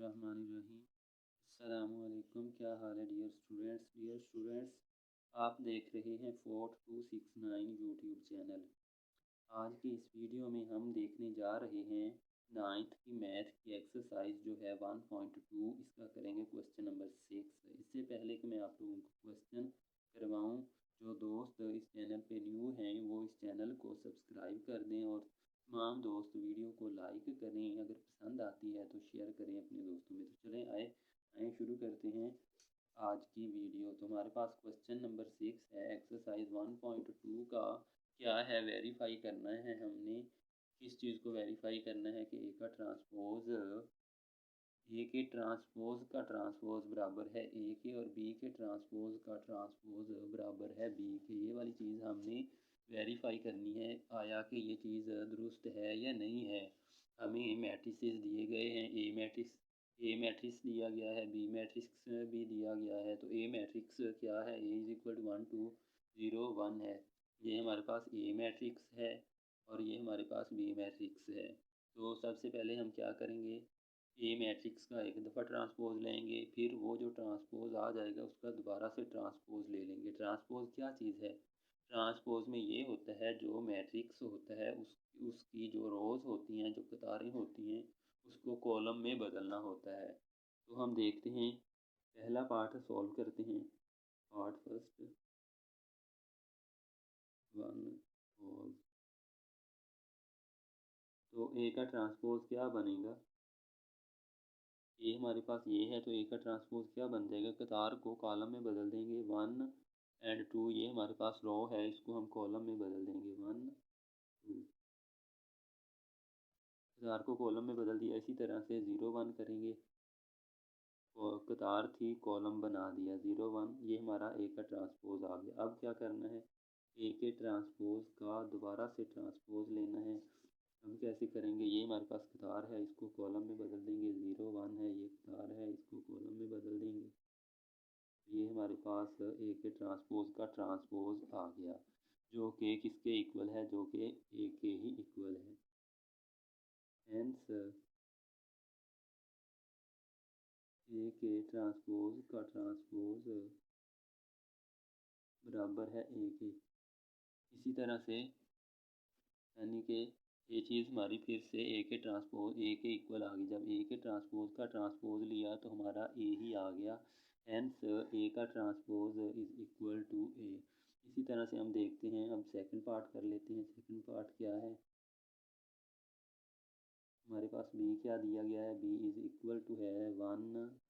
बिस्मिल्लाहिर्रहमानिर्रहीम। अस्सलामुअलैकुम। क्या हाल है डियर स्टूडेंट्स, आप देख रहे हैं 4269 यूट्यूब चैनल। आज की इस वीडियो में हम देखने जा रहे हैं 9th की मैथ की एक्सरसाइज जो है 1.2। इसका करेंगे क्वेश्चन नंबर 6। इससे पहले कि मैं आप लोगों को क्वेश्चन करवाऊँ, जो दोस्त इस चैनल पे न्यू हैं वो इस चैनल को सब्सक्राइब कर दें और तमाम दोस्त वीडियो को लाइक करें। अगर पसंद आती है तो शेयर करें अपने दोस्तों में। तो चलें आए शुरू करते हैं आज की वीडियो। तो हमारे पास क्वेश्चन नंबर 6 है। एक्सरसाइज 1.2 का क्या है, वेरीफाई करना है हमने। किस चीज़ को वेरीफाई करना है कि ए के ट्रांसपोज का ट्रांसपोज बराबर है ए के और बी के ट्रांसपोज का ट्रांसपोज बराबर है बी के। ये वाली चीज़ हमने वेरीफाई करनी है, आया कि ये चीज़ दुरुस्त है या नहीं है। हमें मैट्रिसेस दिए गए हैं, ए मैट्रिक्स दिया गया है, बी मैट्रिक्स भी दिया गया है। तो ए मैट्रिक्स क्या है, ए इज इक्वल टू 1 2 0 1 है। ये हमारे पास ए मैट्रिक्स है और ये हमारे पास बी मैट्रिक्स है। तो सबसे पहले हम क्या करेंगे, ए मैट्रिक्स का एक दफ़ा ट्रांसपोज लेंगे, फिर वो जो ट्रांसपोज आ जाएगा उसका दोबारा से ट्रांसपोज ले लेंगे। ट्रांसपोज क्या चीज़ है, ट्रांसपोज में ये होता है जो मैट्रिक्स होता है उसकी जो रोज़ होती हैं, जो कतारें होती हैं, उसको कॉलम में बदलना होता है। तो हम देखते हैं, पहला पार्ट सॉल्व करते हैं। पार्ट फर्स्ट 1 और तो ए का ट्रांसपोज क्या बनेगा, ये हमारे पास ये है तो ए का ट्रांसपोज क्या बन जाएगा, कतार को कॉलम में बदल देंगे 1 और 2। ये हमारे पास रो है, इसको हम कॉलम में बदल देंगे 1 2। कतार को कॉलम में बदल दिया। इसी तरह से 0 1 करेंगे, और कतार थी कॉलम बना दिया 0 1। ये हमारा ए का ट्रांसपोज आ गया। अब क्या करना है, ए के ट्रांसपोज का दोबारा से ट्रांसपोज लेना है। हम कैसे करेंगे, ये हमारे पास कतार है, इसको कॉलम में बदल देंगे 0 1 है, ये कतार है, इसको कॉलम में बदल देंगे। ये हमारे पास ए के ट्रांसपोज का ट्रांसपोज आ गया, जो कि किसके इक्वल है, जो कि ए के ही इक्वल है। हेंस ए के ट्रांसपोज का ट्रांसपोज बराबर है ए के। इसी तरह से यानी कि ये चीज़ हमारी फिर से ए के ट्रांसपोज ए के इक्वल आ गई। जब ए के ट्रांसपोज का ट्रांसपोज लिया तो हमारा ए ही आ गया। हेंस ए का ट्रांसपोज इज इक्वल टू ए। इसी तरह से हम देखते हैं, अब सेकंड पार्ट कर लेते हैं। सेकंड पार्ट क्या है, हमारे पास बी क्या दिया गया है, बी इज इक्वल टू है 1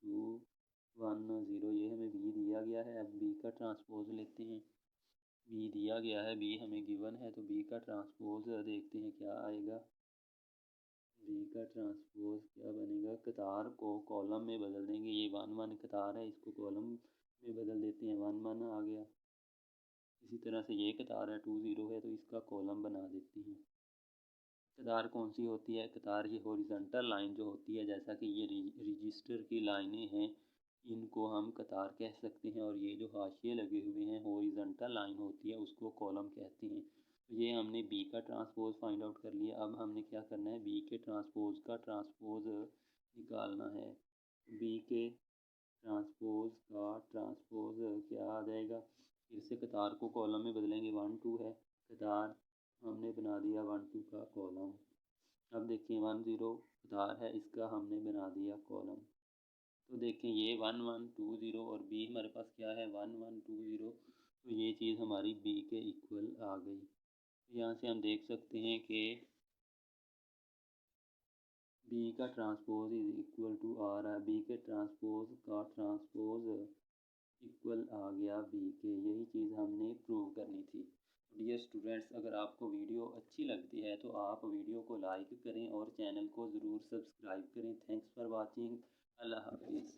2 1 0। ये हमें बी दिया गया है। अब बी का ट्रांसपोज लेते हैं। बी दिया गया है, बी हमें गिवन है, तो बी का ट्रांसपोज देखते हैं क्या आएगा। बी का ट्रांसपोज क्या बनेगा, कतार को कॉलम में बदल देंगे। ये 1 1 कतार है, इसको कॉलम में बदल देते हैं, 1 1 आ गया। इसी तरह से ये कतार है 2 0 है, तो इसका कॉलम बना देते हैं। कतार कौन सी होती है, कतार ये हॉरिजॉन्टल लाइन जो होती है, जैसा कि ये रजिस्टर की लाइनें हैं, इनको हम कतार कह सकते हैं। और ये जो हाशिए लगे हुए हैं, हॉरिजॉन्टल लाइन होती है, उसको कॉलम कहते हैं। तो ये हमने बी का ट्रांसपोज फाइंड आउट कर लिया। अब हमने क्या करना है, बी के ट्रांसपोज का ट्रांसपोज निकालना है। बी के ट्रांसपोज का ट्रांसपोज क्या आ जाएगा, फिर से कतार को कॉलम में बदलेंगे। 1 2 है कतार, हमने बना दिया 1 2 का कॉलम। अब देखिए 1 0 कतार है, इसका हमने बना दिया कॉलम। तो देखें ये 1 1 2 0 और बी हमारे पास क्या है 1 1 2 0। तो ये चीज़ हमारी बी के इक्वल आ गई। तो यहाँ से हम देख सकते हैं कि बी का ट्रांसपोज इज इक्वल टू आ रहा है, बी के ट्रांसपोज का ट्रांसपोज इक्वल आ गया बी के। यही चीज़ हमने प्रूव करनी थी। डियर स्टूडेंट्स, अगर आपको वीडियो अच्छी लगती है तो आप वीडियो को लाइक करें और चैनल को ज़रूर सब्सक्राइब करें। Thanks for watching. अल्लाह हाफिज़।